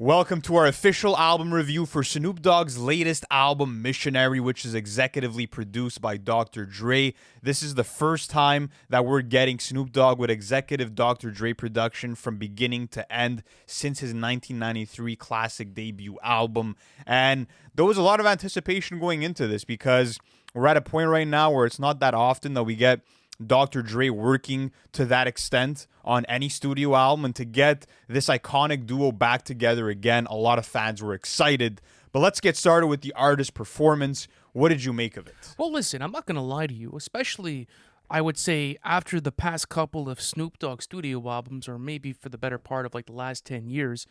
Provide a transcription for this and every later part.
Welcome to our official album review for Snoop Dogg's latest album, Missionary, which is executively produced by Dr. Dre. This is the first time that we're getting Snoop Dogg with executive Dr. Dre production from beginning to end since his 1993 classic debut album. And there was a lot of anticipation going into this because we're at a point right now where it's not that often that we get Dr. Dre working to that extent on any studio album, and to get this iconic duo back together again, a lot of fans were excited. But let's get started with the artist performance. What did you make of it? Well, listen, I'm not going to lie to you, especially I would say after the past couple of Snoop Dogg studio albums, or maybe for the better part of like the last 10 years,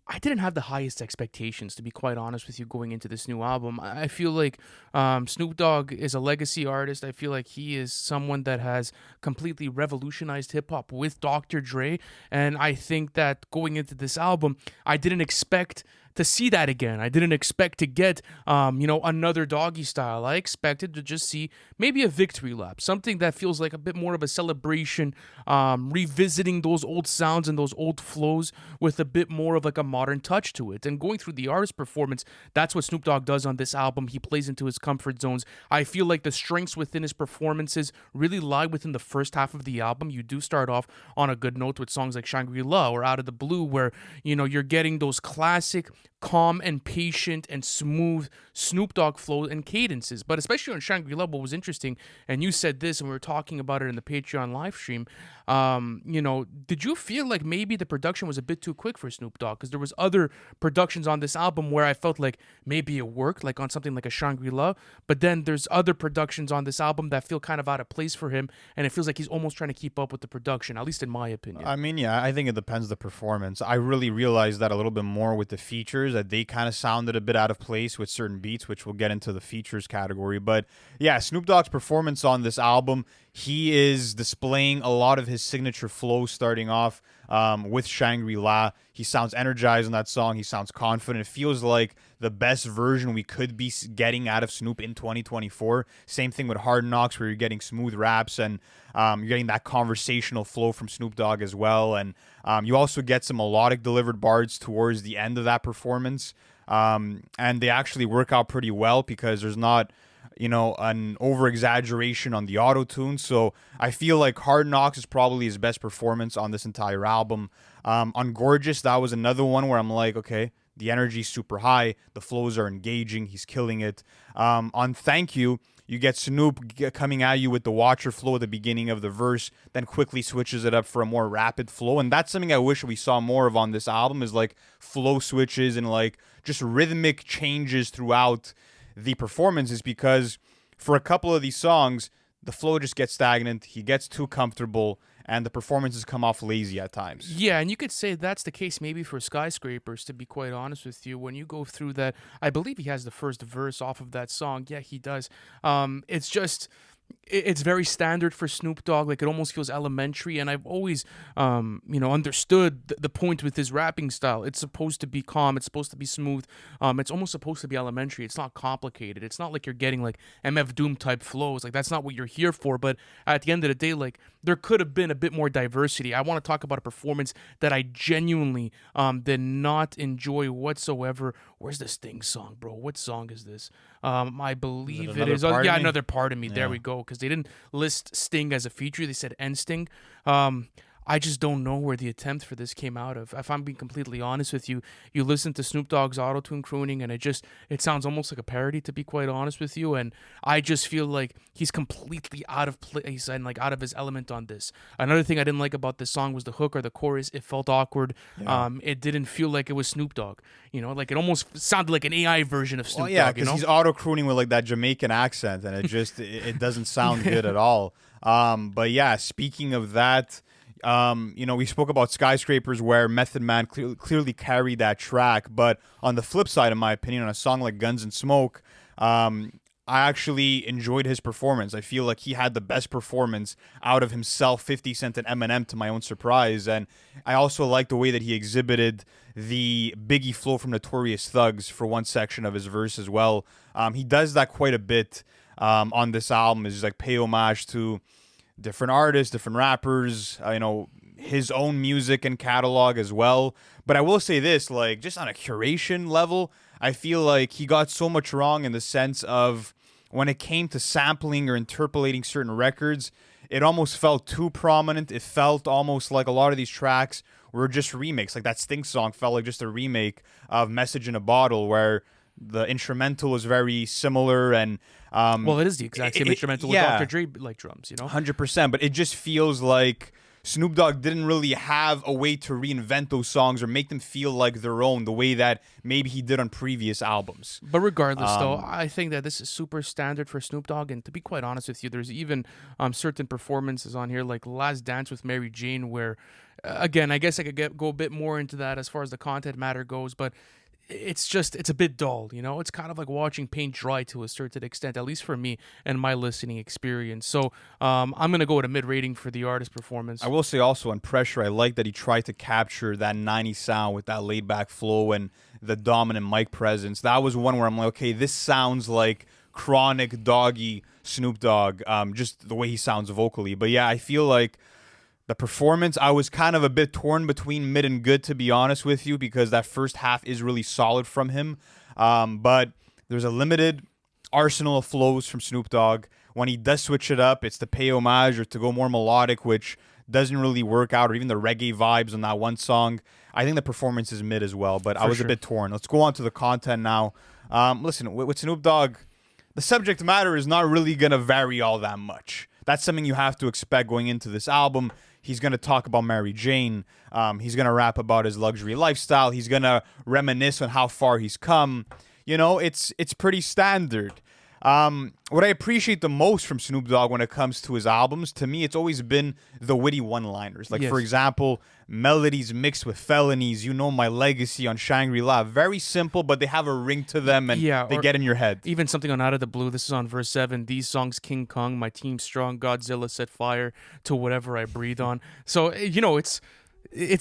I didn't have the highest expectations, to be quite honest with you, going into this new album. I feel like Snoop Dogg is a legacy artist. I feel like he is someone that has completely revolutionized hip hop with Dr. Dre. And I think that going into this album, I didn't expect to see that again. I didn't expect to get, another Doggy Style. I expected to just see maybe a victory lap, something that feels like a bit more of a celebration, revisiting those old sounds and those old flows with a bit more of like a modern touch to it. And going through the artist performance, that's what Snoop Dogg does on this album. He plays into his comfort zones. I feel like the strengths within his performances really lie within the first half of the album. You do start off on a good note with songs like Shangri-La or Out of the Blue, where, you're getting those classic calm and patient and smooth Snoop Dogg flow and cadences. But especially on Shangri-La, what was interesting, and you said this and we were talking about it in the Patreon live stream, did you feel like maybe the production was a bit too quick for Snoop Dogg? Because there was other productions on this album where I felt like maybe it worked, like on something like a Shangri-La, but then there's other productions on this album that feel kind of out of place for him, and it feels like he's almost trying to keep up with the production, at least in my opinion. I mean, yeah, I think it depends the performance. I really realized that a little bit more with the features, that they kind of sounded a bit out of place with certain beats, which we'll get into the features category. But yeah, Snoop Dogg's performance on this album, he is displaying a lot of his signature flow starting off with Shangri-La. He sounds energized on that song. He sounds confident. It feels like the best version we could be getting out of Snoop in 2024. Same thing with Hard Knocks, where you're getting smooth raps and you're getting that conversational flow from Snoop Dogg as well. And you also get some melodic delivered bars towards the end of that performance. And they actually work out pretty well because there's not an over-exaggeration on the auto-tune. So I feel like Hard Knocks is probably his best performance on this entire album. On Gorgeous, that was another one where I'm like, okay, the energy's super high, the flows are engaging, he's killing it. On Thank You, you get Snoop coming at you with the Watcher flow at the beginning of the verse, then quickly switches it up for a more rapid flow. And that's something I wish we saw more of on this album, is like flow switches and like just rhythmic changes throughout the performances, because for a couple of these songs, the flow just gets stagnant, he gets too comfortable, and the performances come off lazy at times. Yeah, and you could say that's the case maybe for Skyscrapers, to be quite honest with you. When you go through that, I believe he has the first verse off of that song. Yeah, he does. It's just... It's very standard for Snoop Dogg. Like, it almost feels elementary, and I've always, understood the point with his rapping style. It's supposed to be calm. It's supposed to be smooth. It's almost supposed to be elementary. It's not complicated. It's not like you're getting like MF Doom type flows. Like, that's not what you're here for. But at the end of the day, like, there could have been a bit more diversity. I want to talk about a performance that I genuinely did not enjoy whatsoever. Where's the Sting song, bro? What song is this? I believe it is. Another Part of Me. Yeah. There we go. Because they didn't list Sting as a feature. They said N Sting. I just don't know where the attempt for this came out of. If I'm being completely honest with you, you listen to Snoop Dogg's auto-tune crooning, and it sounds almost like a parody, to be quite honest with you. And I just feel like he's completely out of place and like out of his element on this. Another thing I didn't like about this song was the hook or the chorus. It felt awkward. Yeah. It didn't feel like it was Snoop Dogg. Like it almost sounded like an AI version of Snoop Dogg. Yeah, because he's auto-crooning with like that Jamaican accent, and it doesn't sound good at all. But yeah, speaking of that, we spoke about Skyscrapers, where Method Man clearly carried that track. But on the flip side, in my opinion, on a song like Gunz N Smoke, I actually enjoyed his performance. I feel like he had the best performance out of himself, 50 Cent and Eminem, to my own surprise. And I also like the way that he exhibited the Biggie flow from Notorious Thugs for one section of his verse as well. He does that quite a bit on this album, is like pay homage to different artists, different rappers, his own music and catalog as well. But I will say this, like, just on a curation level, I feel like he got so much wrong in the sense of when it came to sampling or interpolating certain records, it almost felt too prominent. It felt almost like a lot of these tracks were just remakes. Like that Stink song felt like just a remake of Message in a Bottle, where the instrumental was very similar and Well, it is the exact same instrumental with yeah. Dr. Dre like drums, you know? 100%, but it just feels like Snoop Dogg didn't really have a way to reinvent those songs or make them feel like their own the way that maybe he did on previous albums. But regardless, though, I think that this is super standard for Snoop Dogg. And to be quite honest with you, there's even certain performances on here, like Last Dance with Mary Jane, where, again, I guess I could go a bit more into that as far as the content matter goes, but it's a bit dull, you know? It's kind of like watching paint dry to a certain extent, at least for me and my listening experience. So I'm going to go with a mid rating for the artist performance. I will say also on Pressure, I like that he tried to capture that 90s sound with that laid back flow and the dominant mic presence. That was one where I'm like, okay, this sounds like chronic doggy Snoop Dogg, just the way he sounds vocally. But yeah, I feel like the performance, I was kind of a bit torn between mid and good, to be honest with you, because that first half is really solid from him. But there's a limited arsenal of flows from Snoop Dogg. When he does switch it up, it's to pay homage or to go more melodic, which doesn't really work out, or even the reggae vibes on that one song. I think the performance is mid as well, but I was a bit torn. Let's go on to the content now. Listen, with Snoop Dogg, the subject matter is not really going to vary all that much. That's something you have to expect going into this album. He's going to talk about Mary Jane. He's going to rap about his luxury lifestyle. He's going to reminisce on how far he's come. You know, it's pretty standard. What I appreciate the most from Snoop Dogg when it comes to his albums, to me, it's always been the witty one-liners. Like, for example, melodies mixed with felonies. You know my legacy on Shangri-La. Very simple, but they have a ring to them, and they get in your head. Even something on Out of the Blue. This is on verse 7. These songs, King Kong, my team strong, Godzilla set fire to whatever I breathe on. So, you know, it's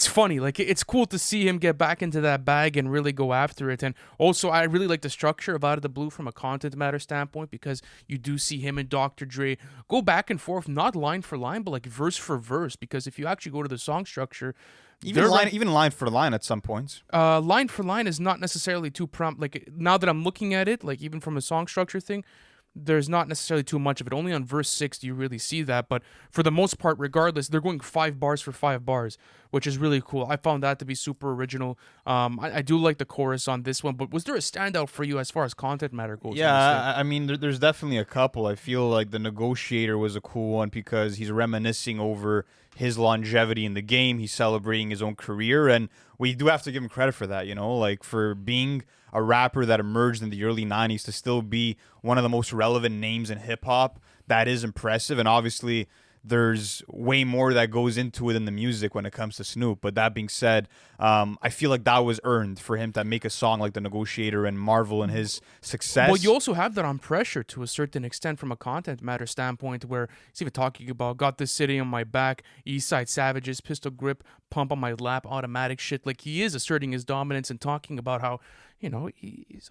funny. Like, it's cool to see him get back into that bag and really go after it. And also, I really like the structure of Out of the Blue from a content matter standpoint, because you do see him and Dr. Dre go back and forth, not line for line, but like verse for verse. Because if you actually go to the song structure, even line for line at some points. Line for line is not necessarily too prompt. Like, now that I'm looking at it, like even from a song structure thing, there's not necessarily too much of it. Only on verse 6 do you really see that. But for the most part, regardless, they're going 5 bars for 5 bars, which is really cool. I found that to be super original. I do like the chorus on this one, but was there a standout for you as far as content matter goes? Yeah, I mean, there's definitely a couple. I feel like The Negotiator was a cool one because he's reminiscing over his longevity in the game. He's celebrating his own career, and we do have to give him credit for that, you know, like for being a rapper that emerged in the early 90s to still be one of the most relevant names in hip-hop. That is impressive, and obviously there's way more that goes into it in the music when it comes to Snoop. But that being said, I feel like that was earned for him to make a song like The Negotiator and marvel in his success. Well, you also have that on Pressure to a certain extent from a content matter standpoint, where he's even talking about got this city on my back, East Side Savages, pistol grip, pump on my lap, automatic shit. Like, he is asserting his dominance and talking about how, you know, he's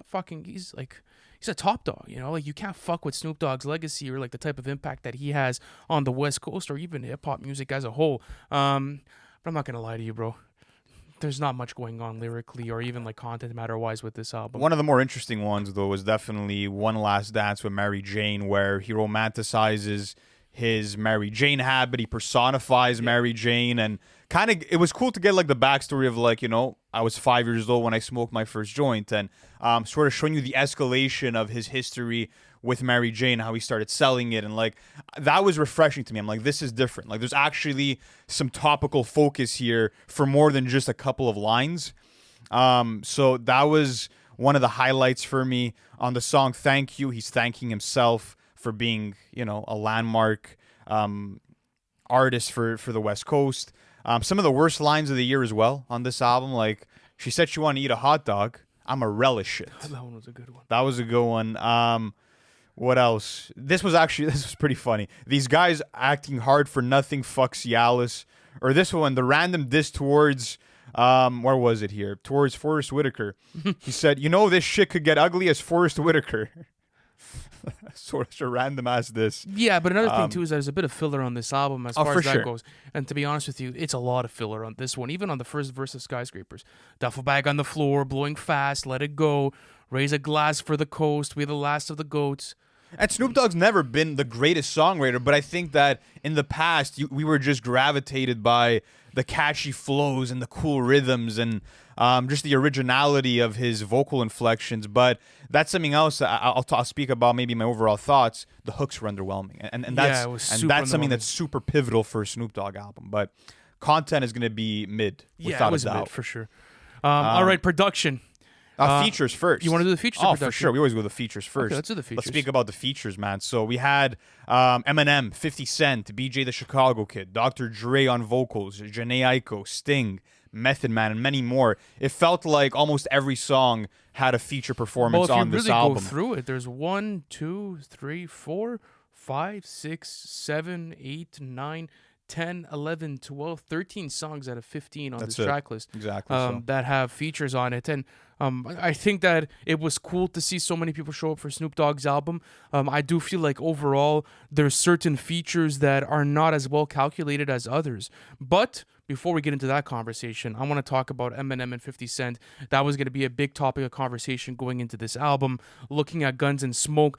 a top dog, you know, like you can't fuck with Snoop Dogg's legacy or like the type of impact that he has on the West Coast or even hip hop music as a whole. But I'm not gonna lie to you, bro. There's not much going on lyrically or even like content matter wise with this album. One of the more interesting ones though was definitely One Last Dance with Mary Jane, where he romanticizes his Mary Jane habit. He personifies Mary Jane, and kind of it was cool to get like the backstory of like, you know, I was 5 years old when I smoked my first joint, and sort of showing you the escalation of his history with Mary Jane, how he started selling it, and like that was refreshing to me. I'm like, this is different. Like, there's actually some topical focus here for more than just a couple of lines. So that was one of the highlights for me on the song. Thank You. He's thanking himself for being, you know, a landmark artist for the West Coast. Some of the worst lines of the year as well on this album, like, she said she wanted to eat a hot dog. I'm a relish it. That one was a good one. That was a good one. What else? This was pretty funny. These guys acting hard for nothing, fuck Cialis. Or this one, the random diss towards, where was it here? Towards Forrest Whitaker. He said, you know, this shit could get ugly as Forrest Whitaker. sort of random as this. Yeah, but another thing too is there's a bit of filler on this album as far for as that sure. goes. And to be honest with you, it's a lot of filler on this one. Even on the first verse of Skyscrapers, duffel bag on the floor, blowing fast, let it go, raise a glass for the coast, we the last of the goats. And Snoop Dogg's never been the greatest songwriter, but I think that in the past we were just gravitated by the catchy flows and the cool rhythms and just the originality of his vocal inflections. But that's something else that I'll speak about. Maybe my overall thoughts. The hooks were underwhelming, and Yeah, it was that's super something underwhelming. that's super pivotal for a Snoop Dogg album. But content is going to be mid, Yeah, without it was a doubt. mid for sure. All right, production. Features first. You want to do the features? Or Oh, production? for sure. We always go the features first. Okay, let's do the Let's features. speak about the features, man. So we had Eminem, 50 Cent, BJ the Chicago Kid, Dr. Dre on vocals, Janae Aiko, Sting, Method Man, and many more. It felt like almost every song had a feature performance Well, if you on this really album. go through it, there's 1, 2, 3, 4, 5, 6, 7, 8, 9, 10, 11, 12, 13 songs out of 15 on That's this it. track list Exactly. So. that have features on it. And I think that it was cool to see so many people show up for Snoop Dogg's album. I do feel like overall there's certain features that are not as well calculated as others. But before we get into that conversation, I want to talk about Eminem and 50 Cent. That was going to be a big topic of conversation going into this album. Looking at Gunz N Smoke,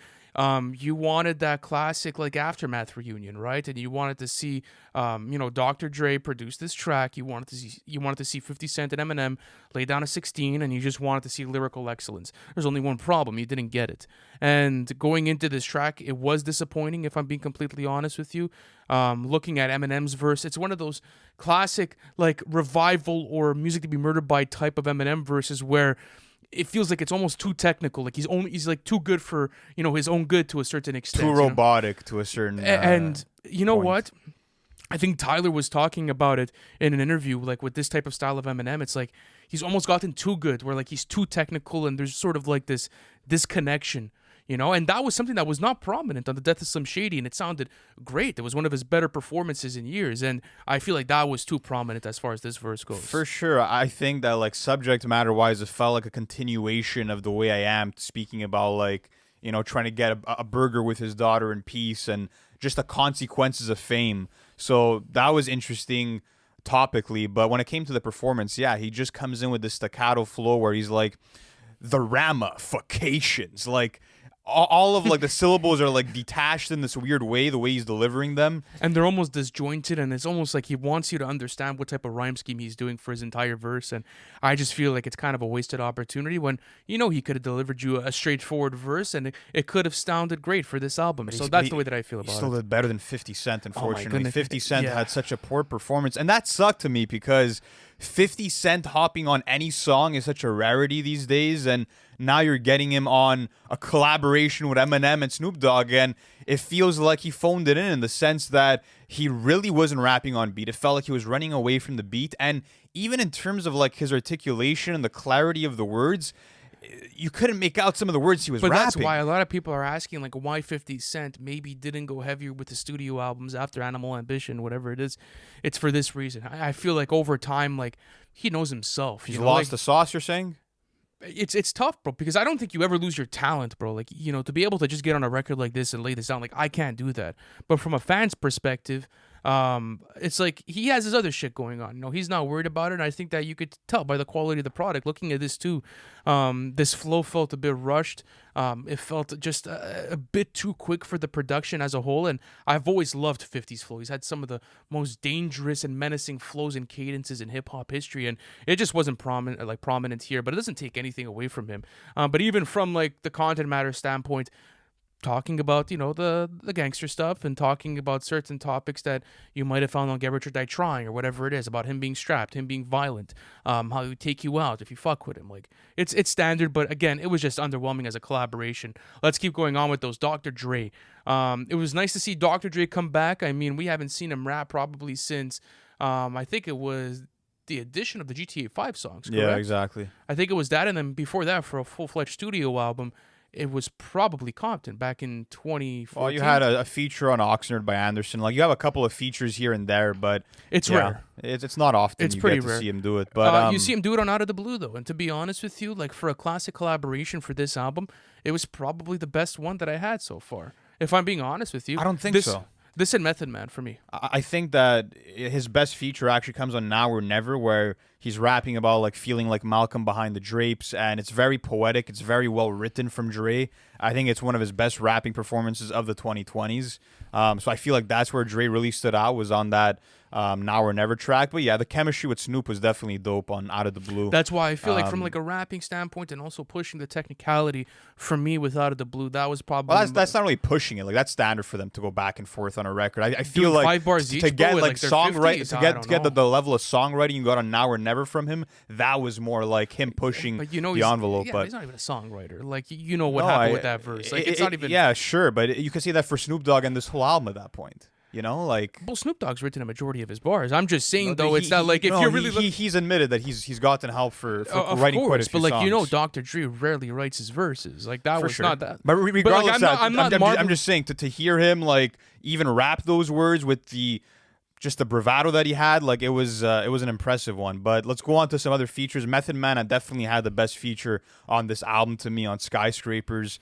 you wanted that classic like Aftermath reunion, right? And you wanted to see, Dr. Dre produce this track. You wanted to see 50 Cent and Eminem lay down a 16, and you just wanted to see lyrical excellence. There's only one problem: you didn't get it. And going into this track, it was disappointing, if I'm being completely honest with you. Looking at Eminem's verse, it's one of those classic like revival or music to be murdered by type of Eminem verses where it feels like it's almost too technical. Like he's like too good for his own good to a certain extent. Too robotic to a certain And you know point. what? I think Tyler was talking about it in an interview, like with this type of style of Eminem. It's like he's almost gotten too good, where like he's too technical, and there's sort of like this disconnection. And that was something that was not prominent on the Death of Slim Shady, and it sounded great. It was one of his better performances in years, and I feel like that was too prominent as far as this verse goes. For sure. I think that like subject matter wise, it felt like a continuation of the way I am speaking about like, trying to get a burger with his daughter in peace and just the consequences of fame. So that was interesting topically. But when it came to the performance, yeah, he just comes in with this staccato flow where he's like, the ramifications, like all of like the syllables are like detached in this weird way, the way he's delivering them. And they're almost disjointed, and it's almost like he wants you to understand what type of rhyme scheme he's doing for his entire verse. And I just feel like it's kind of a wasted opportunity when, he could have delivered you a straightforward verse, and it could have sounded great for this album. So that's the way that I feel He about still it. did better than 50 Cent, unfortunately. goodness. 50 Cent Yeah. had such a poor performance, and that sucked to me because 50 Cent hopping on any song is such a rarity these days, and now you're getting him on a collaboration with Eminem and Snoop Dogg, and it feels like he phoned it in the sense that he really wasn't rapping on beat. It felt like he was running away from the beat, and even in terms of like his articulation and the clarity of the words, you couldn't make out some of the words he was But rapping. that's why a lot of people are asking, like, why 50 Cent maybe didn't go heavier with the studio albums after Animal Ambition, whatever it is. It's for this reason. I feel like over time, like, he knows himself. He's lost the sauce, you're saying? It's tough, bro, because I don't think you ever lose your talent, bro. Like, to be able to just get on a record like this and lay this down, like, I can't do that. But from a fan's perspective, it's like he has his other shit going on. He's not worried about it. And I think that you could tell by the quality of the product. Looking at this too, this flow felt a bit rushed. It felt just a bit too quick for the production as a whole. And I've always loved 50's flow. He's had some of the most dangerous and menacing flows and cadences in hip hop history, and it just wasn't prominent here. But it doesn't take anything away from him. But even from like the content matter standpoint, talking about the gangster stuff and talking about certain topics that you might have found on Get Rich or Die Trying or whatever it is, about him being strapped, him being violent, how he would take you out if you fuck with him. Like it's standard, but again, it was just underwhelming as a collaboration. Let's keep going on with those. Dr. Dre. It was nice to see Dr. Dre come back. I mean, we haven't seen him rap probably since I think it was the addition of the GTA 5 songs, correct? Yeah, exactly. I think it was that, and then before that for a full-fledged studio album. it was probably Compton back in 2014. Well, you had a feature on Oxnard by Anderson. Like, you have a couple of features here and there, but It's yeah, rare. it's not often It's you pretty get to rare. see him do it. But You see him do it on Out of the Blue, though. And to be honest with you, like for a classic collaboration for this album, it was probably the best one that I had so far. If I'm being honest with you, I don't think so. This and Method Man for me. I think that his best feature actually comes on Now or Never, where he's rapping about like feeling like Malcolm behind the drapes, and it's very poetic. It's very well written from Dre. I think it's one of his best rapping performances of the 2020s. So I feel like that's where Dre really stood out, was on that Now or Never track. But yeah, the chemistry with Snoop was definitely dope on Out of the Blue. That's why I feel like from like a rapping standpoint and also pushing the technicality for me with Out of the Blue, that was probably That's not really pushing it. Like, that's standard for them to go back and forth on a record. I feel Dude, like 5 bars to each, get bro, like like they're songwriting 50s, to I get don't to get know. the level of songwriting you got on Now or Never from him, that was more like him pushing But you know, the envelope. Yeah, but he's not even a songwriter. Like you know what No, happened with that verse. Like it's not even. Yeah, sure, but you can see that for Snoop Dogg and this whole album at that point. You know, like. Well, Snoop Dogg's written a majority of his bars. I'm just saying No, though, it's not like if no, you're really he's admitted that he's gotten help for of writing quite a course, few but like songs. you know, Dr. Dre rarely writes his verses. Like that For was sure. not that. But regardless, I'm not- I'm not I'm marveling- just saying to hear him like even rap those words with the just the bravado that he had, like it was an impressive one. But let's go on to some other features. Method Man, I definitely had the best feature on this album to me on Skyscrapers.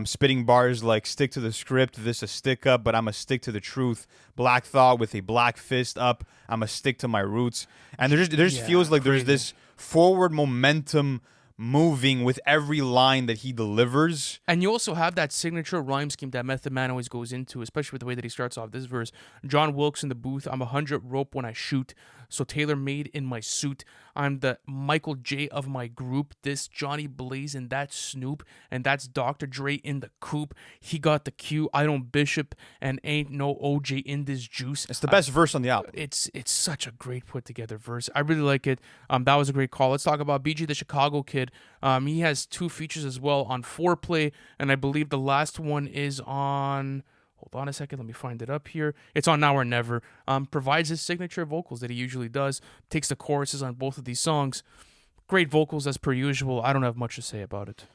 Spitting bars like stick to the script, this a stick up, but I'm a stick to the truth. Black Thought with a black fist up, I'm a stick to my roots. And there just Yeah, feels like there's crazy. this forward momentum moving with every line that he delivers. And you also have that signature rhyme scheme that Method Man always goes into, especially with the way that he starts off this verse. John Wilkes in the booth. I'm 100 rope when I shoot. So tailor made in my suit. I'm the Michael J of my group. This Johnny Blaze and that's Snoop. And that's Dr. Dre in the coupe. He got the Q. I don't Bishop and ain't no OJ in this juice. It's the best verse on the album. It's such a great put together verse. I really like it. That was a great call. Let's talk about BG the Chicago Kid. He has 2 features as well on Foreplay, and I believe the last one is on. Hold on a second, let me find it up here. It's on Now or Never. Provides his signature vocals that he usually does. Takes the choruses on both of these songs. Great vocals as per usual. I don't have much to say about it.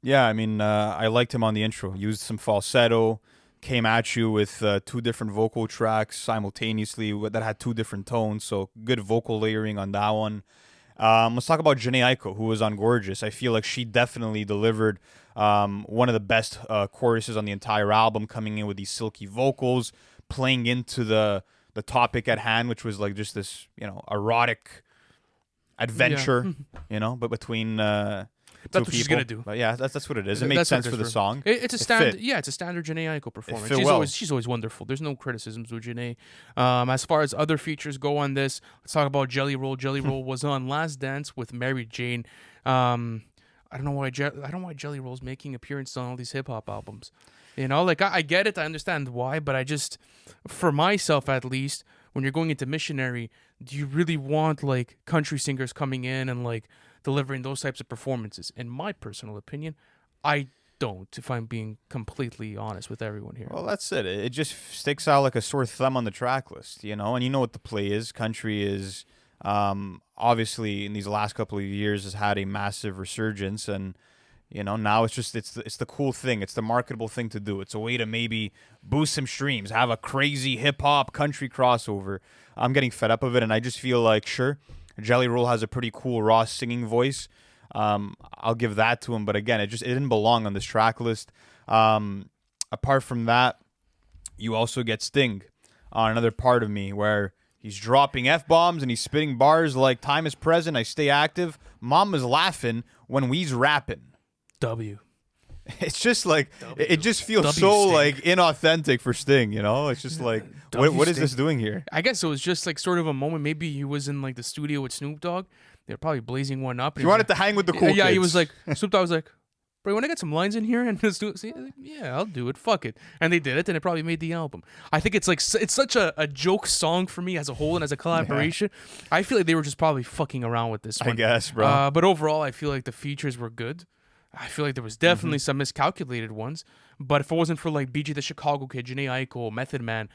Yeah, I mean, I liked him on the intro. Used some falsetto, came at you with 2 different vocal tracks simultaneously that had 2 different tones, so good vocal layering on that one. Let's talk about Janae Aiko, who was on Gorgeous. I feel like she definitely delivered one of the best choruses on the entire album, coming in with these silky vocals, playing into the topic at hand, which was like just this, erotic adventure, but between That's two what she's people. gonna do. But yeah, that's what it is. It That's makes what sense it is for the for- song. It's a It standard. fit. Yeah, it's a standard Janae Aiko performance. fit She's well. always wonderful. There's no criticisms with Janae. As far as other features go on this, let's talk about Jelly Roll. Jelly Roll was on Last Dance with Mary Jane. I don't know why Jelly Roll's making appearances on all these hip hop albums. Like I get it, I understand why, but I just, for myself at least, when you're going into Missionary, do you really want like country singers coming in and like delivering those types of performances? In my personal opinion, I don't, if I'm being completely honest with everyone here. Well, that's it. It just sticks out like a sore thumb on the track list, and you know what the play is. Country is obviously in these last couple of years has had a massive resurgence, and now it's the cool thing. It's the marketable thing to do. It's a way to maybe boost some streams, have a crazy hip hop country crossover. I'm getting fed up of it, and I just feel like, sure, Jelly Roll has a pretty cool raw singing voice. I'll give that to him, but again, it didn't belong on this track list. Apart from that, you also get Sting on Another Part of Me, where he's dropping F-bombs and he's spitting bars like time is present, I stay active, mom is laughing when we's rapping. W. It's just like, it just feels W so Sting. like inauthentic for Sting, It's just like, what is Sting. this doing here? I guess it was just like sort of a moment. Maybe he was in like the studio with Snoop Dogg. They're probably blazing one up. And He wanted to hang with the cool Yeah, he kids. was like, Snoop Dogg was like, bro, you want to get some lines in here and just do it? See, yeah, I'll do it. Fuck it. And they did it, and it probably made the album. I think it's like it's such a joke song for me as a whole and as a collaboration. I feel like they were just probably fucking around with this one. I guess, bro. But overall, I feel like the features were good. I feel like there was definitely some miscalculated ones. But if it wasn't for like BG the Chicago Kid, Janae Aiko, Method Man,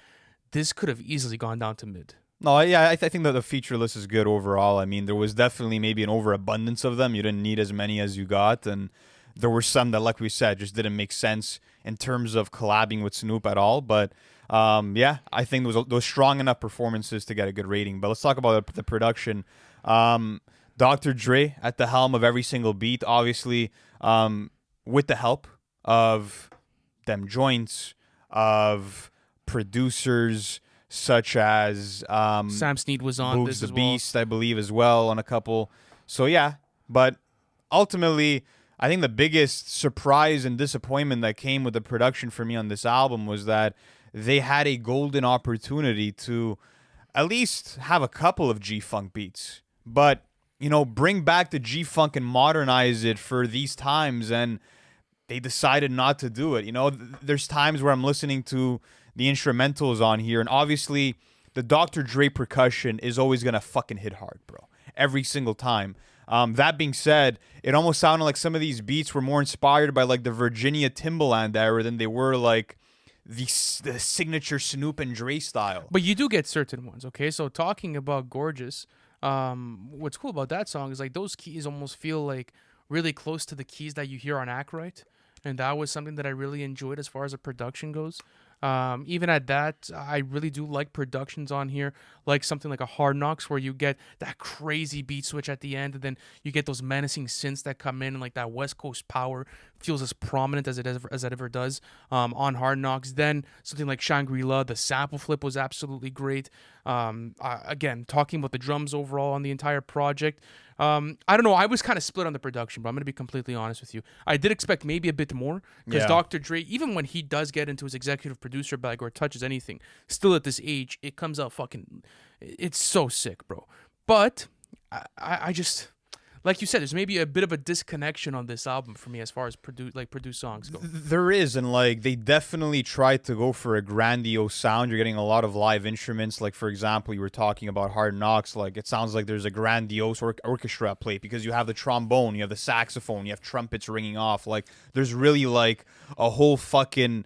this could have easily gone down to mid. No, yeah, I think that the feature list is good overall. I mean, there was definitely maybe an overabundance of them. You didn't need as many as you got, and there were some that, like we said, just didn't make sense in terms of collabing with Snoop at all. But yeah, I think those strong enough performances to get a good rating. But let's talk about the production. Dr. Dre at the helm of every single beat, obviously, with the help of them joints, of producers such as Sam Snead was on Boogs this the as well. Beast, I believe, as well on a couple. So yeah, but ultimately, I think the biggest surprise and disappointment that came with the production for me on this album was that they had a golden opportunity to at least have a couple of G-Funk beats, but bring back the G-Funk and modernize it for these times, and they decided not to do it. There's times where I'm listening to the instrumentals on here, and obviously the Dr. Dre percussion is always gonna fucking hit hard, bro. Every single time. That being said, it almost sounded like some of these beats were more inspired by like the Virginia Timbaland era than they were like the signature Snoop and Dre style. But you do get certain ones, okay? So talking about Gorgeous, what's cool about that song is like those keys almost feel like really close to the keys that you hear on Ackright. And that was something that I really enjoyed as far as the production goes. Even at that, I really do like productions on here, like something like a Hard Knocks where you get that crazy beat switch at the end, and then you get those menacing synths that come in, and like that West Coast power feels as prominent as it ever does on Hard Knocks. Then something like Shangri-La, the sample flip was absolutely great. Again, talking about the drums overall on the entire project. I don't know. I was kind of split on the production, but I'm going to be completely honest with you. I did expect maybe a bit more because Dr. Dre, even when he does get into his executive producer bag or touches anything, still at this age, it comes out fucking. It's so sick, bro. But I just. Like you said, there's maybe a bit of a disconnection on this album for me as far as produced songs go. There is, and like they definitely tried to go for a grandiose sound. You're getting a lot of live instruments. Like for example, you were talking about Hard Knocks. Like it sounds like there's a grandiose orchestra at play because you have the trombone, you have the saxophone, you have trumpets ringing off. Like there's really like a whole fucking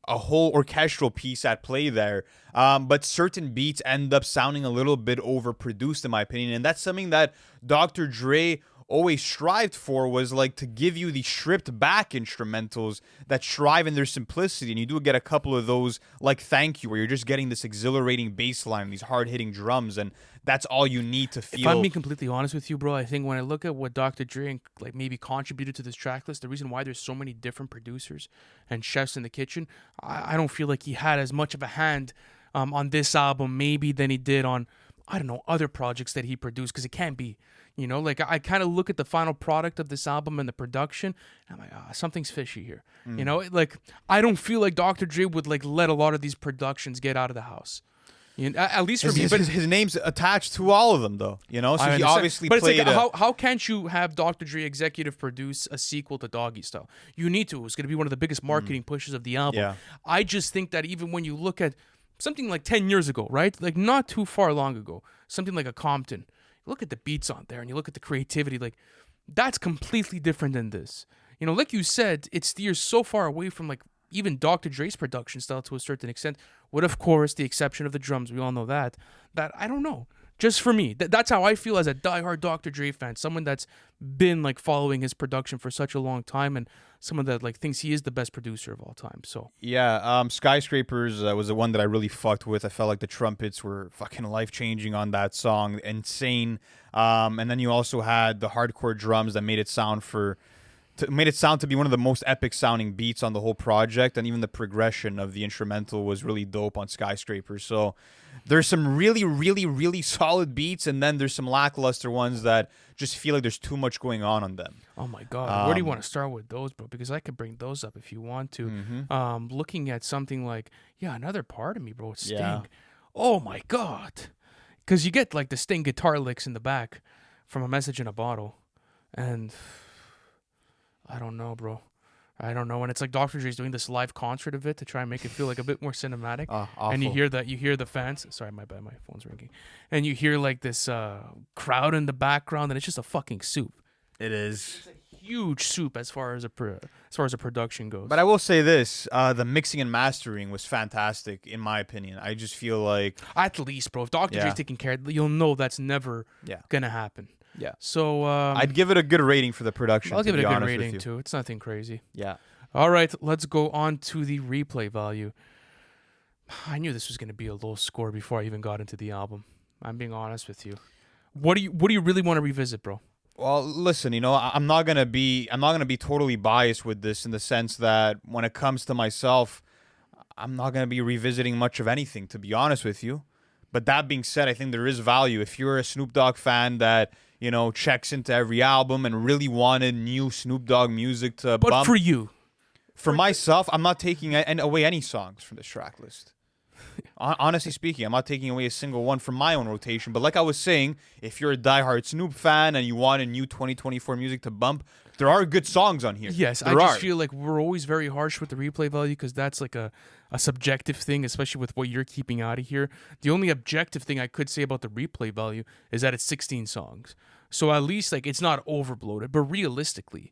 a whole orchestral piece at play there. But certain beats end up sounding a little bit overproduced, in my opinion. And that's something that Dr. Dre always strived for, was like to give you the stripped back instrumentals that strive in their simplicity. And you do get a couple of those, like Thank You, where you're just getting this exhilarating bass line, these hard hitting drums, and that's all you need to feel. If I'm being completely honest with you, bro, I think when I look at what Dr. Dre like maybe contributed to this track list, the reason why there's so many different producers and chefs in the kitchen, I don't feel like he had as much of a hand on this album maybe than he did on, I don't know, other projects that he produced, because it can't be. Like I kind of look at the final product of this album and the production, and I'm like, something's fishy here. Like I don't feel like Dr. Dre would like let a lot of these productions get out of the house. At least for me. But his name's attached to all of them, though. So he obviously but played. It's like, how can't you have Dr. Dre executive produce a sequel to Doggy Style? You need to. It's going to be one of the biggest marketing pushes of the album. Yeah. I just think that even when you look at something like 10 years ago, right? Like not too far long ago, something like a Compton. Look at the beats on there and you look at the creativity, like that's completely different than this. Like you said, it steers so far away from like even Dr. Dre's production style to a certain extent, with of course the exception of the drums. We all know that I don't know. Just for me, that's how I feel as a diehard Dr. Dre fan, someone that's been like following his production for such a long time, and someone that like thinks he is the best producer of all time. So yeah, Skyscrapers was the one that I really fucked with. I felt like the trumpets were fucking life changing on that song, insane. And then you also had the hardcore drums that made it sound to be one of the most epic sounding beats on the whole project, and even the progression of the instrumental was really dope on Skyscrapers. So there's some really, really, really solid beats, and then there's some lackluster ones that just feel like there's too much going on them. Oh my God, where do you want to start with those, bro? Because I could bring those up if you want to. Looking at something like, another part of me, bro, Sting. Yeah. Oh my God. Because you get like the Sting guitar licks in the back from A Message in a Bottle, and I don't know, bro. I don't know. And it's like Dr. Dre's doing this live concert of it to try and make it feel like a bit more cinematic. And you hear the fans. Sorry, my bad. My phone's ringing. And you hear like this crowd in the background, and it's just a fucking soup. It is. It's a huge soup as far as a production goes. But I will say this: the mixing and mastering was fantastic, in my opinion. I just feel like at least, bro, if Dr. Dre's taking care, you'll know that's never gonna happen. Yeah. So I'd give it a good rating for the production. I'll give it a good honest with rating you. too. It's nothing crazy. Yeah. All right, let's go on to the replay value. I knew this was going to be a low score before I even got into the album. I'm being honest with you. What do you really want to revisit, bro? Well, listen, I'm not gonna be totally biased with this in the sense that when it comes to myself, I'm not gonna be revisiting much of anything, to be honest with you. But that being said, I think there is value if you're a Snoop Dogg fan that checks into every album and really wanted new Snoop Dogg music to But bump. for you, For myself, I'm not taking away any songs from this track list. Honestly speaking, I'm not taking away a single one from my own rotation. But like I was saying, if you're a diehard Snoop fan and you want a new 2024 music to bump, there are good songs on here. yes, there I just are. feel like we're always very harsh with the replay value because that's like a subjective thing, especially with what you're keeping out of here. The only objective thing I could say about the replay value is that it's 16 songs. So at least like it's not overbloated, but realistically,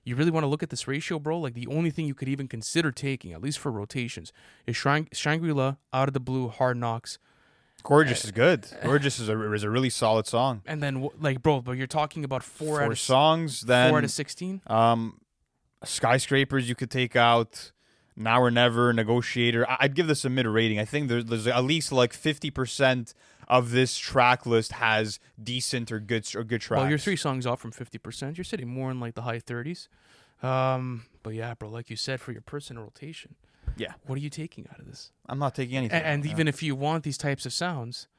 you really want to look at this ratio, bro? Like the only thing you could even consider taking, at least for rotations, is Shangri-La, Out of the Blue, Hard Knocks. Gorgeous is good. Gorgeous is a really solid song. And then like, bro, but you're talking about four songs. Then 4 out of 16. Skyscrapers you could take out. Now or Never, Negotiator. I'd give this a mid rating. I think there's at least like 50% of this track list has decent or good tracks. Well, you're 3 songs off from 50%. You're sitting more in like the high 30s. But yeah, bro, like you said, for your personal rotation, Yeah. what are you taking out of this? I'm not taking anything. And even if you want these types of sounds,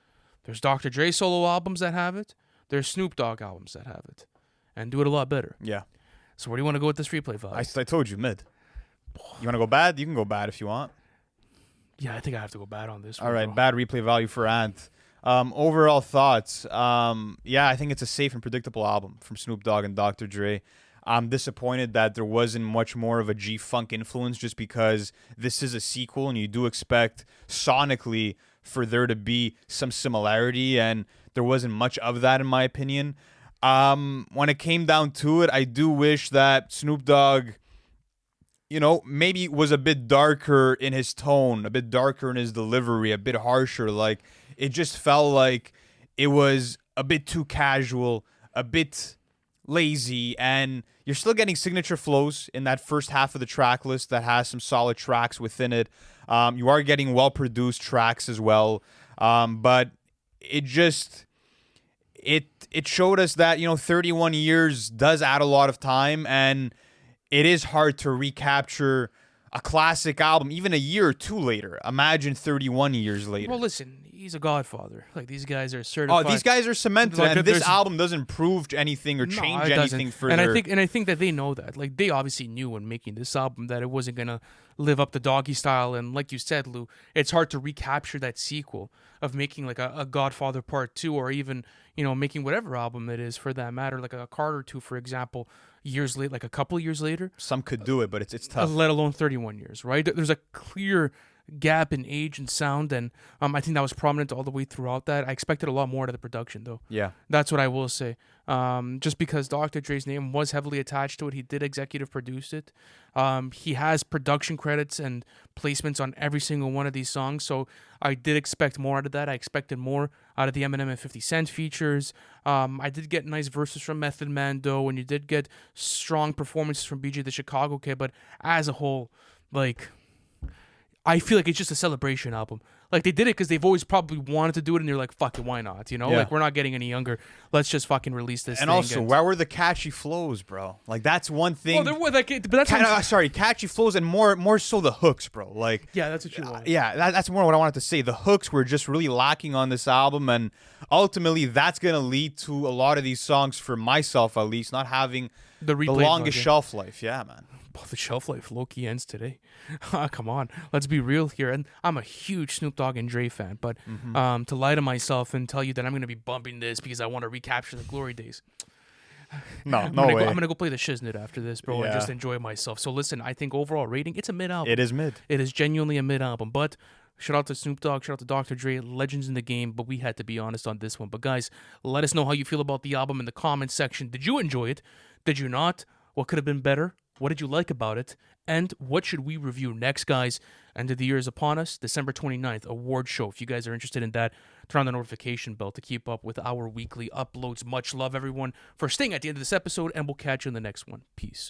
there's Dr. Dre solo albums that have it. There's Snoop Dogg albums that have it, and do it a lot better. Yeah. So where do you want to go with this replay value? I told you mid. You want to go bad? You can go bad if you want. Yeah, I think I have to go bad on this one. All right, bro. bad replay value for Ant. Overall thoughts. Yeah, I think it's a safe and predictable album from Snoop Dogg and Dr. Dre. I'm disappointed that there wasn't much more of a G-Funk influence just because this is a sequel and you do expect sonically for there to be some similarity, and there wasn't much of that in my opinion. When it came down to it, I do wish that Snoop Dogg, maybe was a bit darker in his tone, a bit darker in his delivery, a bit harsher. Like, it just felt like it was a bit too casual, a bit lazy, and you're still getting signature flows in that first half of the track list that has some solid tracks within it. You are getting well-produced tracks as well, but it just... It showed us that 31 years does add a lot of time, and it is hard to recapture a classic album even a year or two later. Imagine 31 years later. Well, listen, he's a godfather. Like, these guys are certified. Oh, these guys are cemented, Like, and this there's- album doesn't prove anything or No, change it anything doesn't. for and their... I think that they know that. Like, they obviously knew when making this album that it wasn't gonna live up to Doggy Style. And like you said, Lou, it's hard to recapture that sequel of making like a Godfather Part 2, or even making whatever album it is for that matter, like a Carter 2, for example, years late, like a couple of years later. Some could do it, but it's tough. Let alone 31 years, right? There's a clear gap in age and sound, and I think that was prominent all the way throughout that. I expected a lot more out of the production, though. Yeah. That's what I will say. Just because Dr. Dre's name was heavily attached to it, he did executive produce it. He has production credits and placements on every single one of these songs, so I did expect more out of that. I expected more out of the Eminem and 50 Cent features. I did get nice verses from Method Man, though, and you did get strong performances from BJ the Chicago Kid, but as a whole, like... I feel like it's just a celebration album. Like, they did it because they've always probably wanted to do it, and they're like, fuck it, why not? Yeah. Like, we're not getting any younger. Let's just fucking release this And thing. also, where were the catchy flows, bro? Like, that's one thing. Well, there were, like, but that's what I'm- Sorry, catchy flows, and more so the hooks, bro. Like, yeah, that's what you want. yeah, that's more what I wanted to say. The hooks were just really lacking on this album, and ultimately that's going to lead to a lot of these songs, for myself at least, not having The the replay longest version. shelf life. Yeah, man. Oh, the shelf life low-key ends today. Come on, let's be real here. And I'm a huge Snoop Dogg and Dre fan, but to lie to myself and tell you that I'm going to be bumping this because I want to recapture the glory days. No, I'm no gonna way. I'm going to go play the shiznit after this, bro, and Yeah. just enjoy myself. So listen, I think overall rating, it's a mid-album. It is mid. It is genuinely a mid-album, but shout out to Snoop Dogg, shout out to Dr. Dre, legends in the game, but we had to be honest on this one. But guys, let us know how you feel about the album in the comments section. Did you enjoy it? Did you not? What could have been better? What did you like about it? And what should we review next, guys? End of the year is upon us. December 29th, award show. If you guys are interested in that, turn on the notification bell to keep up with our weekly uploads. Much love, everyone, for staying at the end of this episode, and we'll catch you in the next one. Peace.